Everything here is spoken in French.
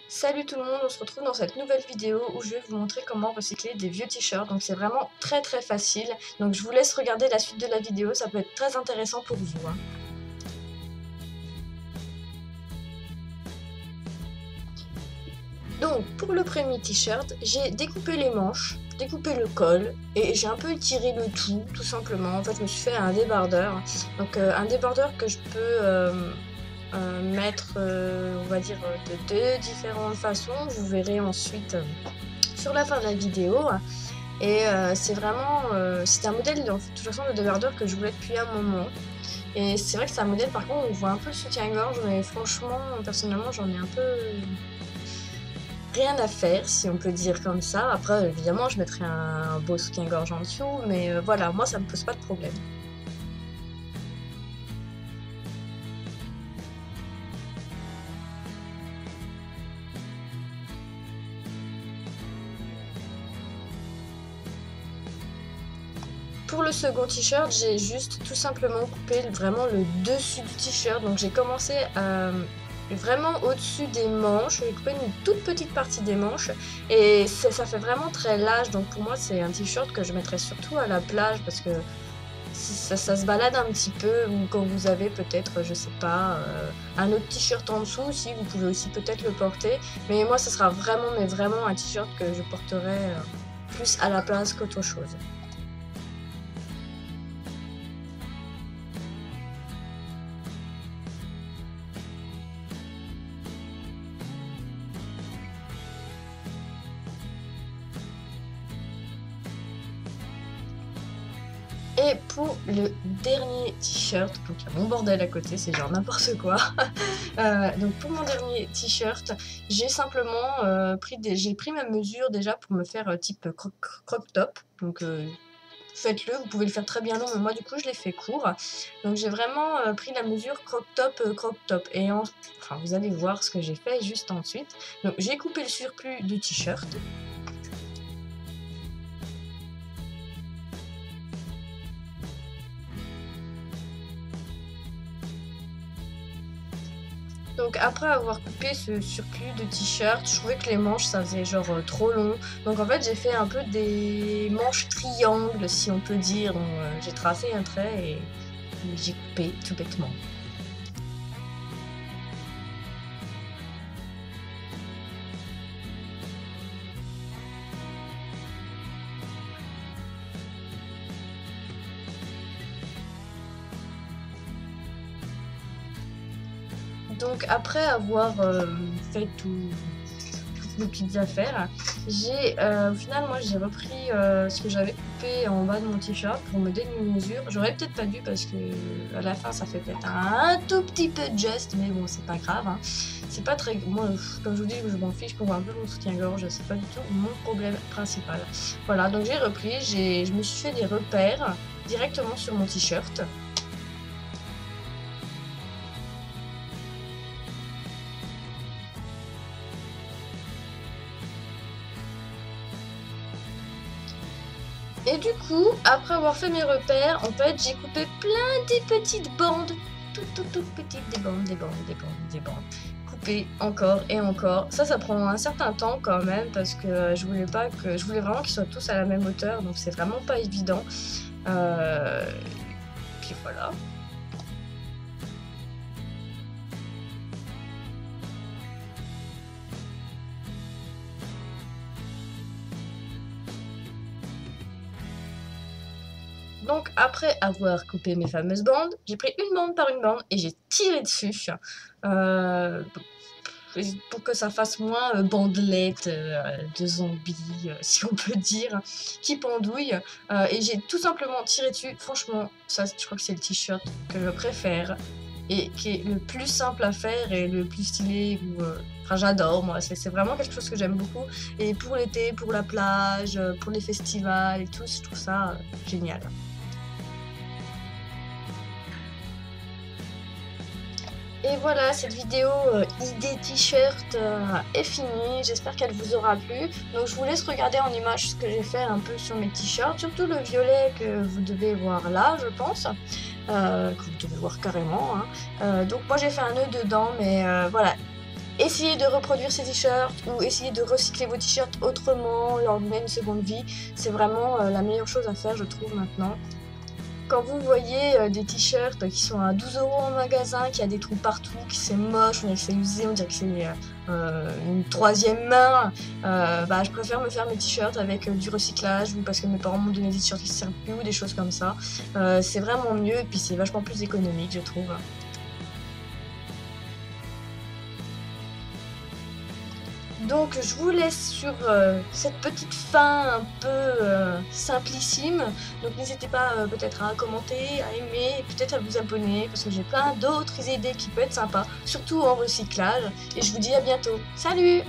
Salut tout le monde, on se retrouve dans cette nouvelle vidéo où je vais vous montrer comment recycler des vieux t-shirts. Donc c'est vraiment très facile. Donc je vous laisse regarder la suite de la vidéo, ça peut être très intéressant pour vous, hein. Donc pour le premier t-shirt, j'ai découpé les manches, découpé le col et j'ai un peu étiré le tout simplement. En fait je me suis fait un débardeur. Donc un débardeur que je peux mettre, on va dire, de deux différentes façons. Vous verrez ensuite sur la fin de la vidéo. Et c'est vraiment, c'est un modèle de toute façon de débardeur que je voulais depuis un moment. Et c'est vrai que c'est un modèle par contre on voit un peu le soutien-gorge, mais franchement, personnellement, j'en ai un peu rien à faire, si on peut dire comme ça. Après, évidemment, je mettrai un beau soutien-gorge en dessous, mais voilà, moi ça me pose pas de problème. Pour le second t-shirt, j'ai juste tout simplement coupé vraiment le dessus du t-shirt. Donc j'ai commencé vraiment au-dessus des manches. J'ai coupé une toute petite partie des manches et ça fait vraiment très large. Donc pour moi, c'est un t-shirt que je mettrais surtout à la plage parce que ça se balade un petit peu. Ou quand vous avez peut-être, je sais pas, un autre t-shirt en dessous, si vous pouvez aussi peut-être le porter. Mais moi, ça sera vraiment, mais vraiment un t-shirt que je porterai plus à la plage qu'autre chose. Et pour le dernier t-shirt, donc il y a mon bordel à côté, c'est genre n'importe quoi. Donc pour mon dernier t-shirt, j'ai simplement j'ai pris ma mesure déjà pour me faire type crop top. Donc faites-le, vous pouvez le faire très bien long, mais moi du coup je l'ai fait court. Donc j'ai vraiment pris la mesure crop top. Et enfin vous allez voir ce que j'ai fait juste ensuite. Donc j'ai coupé le surplus du t-shirt. Donc après avoir coupé ce surplus de t-shirt, je trouvais que les manches ça faisait genre trop long. Donc en fait j'ai fait un peu des manches triangles si on peut dire. Donc j'ai tracé un trait et j'ai coupé tout bêtement. Donc après avoir fait toutes mes petites affaires, au final moi j'ai repris ce que j'avais coupé en bas de mon t-shirt pour me donner une mesure. J'aurais peut-être pas dû parce que à la fin ça fait peut-être un tout petit peu de geste, mais bon c'est pas grave, hein. C'est pas très, moi comme je vous dis je m'en fiche pour voir un peu mon soutien-gorge, c'est pas du tout mon problème principal. Voilà, donc j'ai repris, je me suis fait des repères directement sur mon t-shirt. Et du coup, après avoir fait mes repères, en fait, j'ai coupé plein des petites bandes, toutes petites, des bandes, coupées encore et encore. Ça prend un certain temps quand même parce que je voulais vraiment qu'ils soient tous à la même hauteur, donc c'est vraiment pas évident. Puis voilà. Donc après avoir coupé mes fameuses bandes, j'ai pris une bande par une bande et j'ai tiré dessus pour que ça fasse moins bandelette de zombies, si on peut dire, qui pendouille. Et j'ai tout simplement tiré dessus. Franchement, ça, je crois que c'est le t-shirt que je préfère et qui est le plus simple à faire et le plus stylé. Enfin, j'adore, moi. C'est vraiment quelque chose que j'aime beaucoup. Et pour l'été, pour la plage, pour les festivals et tout, je trouve ça génial. Et voilà, cette vidéo idée t-shirt est finie. J'espère qu'elle vous aura plu. Donc je vous laisse regarder en image ce que j'ai fait un peu sur mes t-shirts. Surtout le violet que vous devez voir là, je pense. Que vous devez voir carrément, hein. Donc moi j'ai fait un nœud dedans, mais voilà. Essayez de reproduire ces t-shirts ou essayez de recycler vos t-shirts autrement, leur donner une seconde vie. C'est vraiment la meilleure chose à faire, je trouve, maintenant. Quand vous voyez des t-shirts qui sont à 12 € en magasin, qui a des trous partout, qui c'est moche, on dirait que c'est usé, on dirait que c'est une troisième main, bah, je préfère me faire mes t-shirts avec du recyclage ou parce que mes parents m'ont donné des t-shirts qui ne servent plus ou des choses comme ça. C'est vraiment mieux et puis c'est vachement plus économique, je trouve. Donc je vous laisse sur cette petite fin un peu simplissime. Donc n'hésitez pas peut-être à commenter, à aimer, peut-être à vous abonner parce que j'ai plein d'autres idées qui peuvent être sympas, surtout en recyclage. Et je vous dis à bientôt. Salut!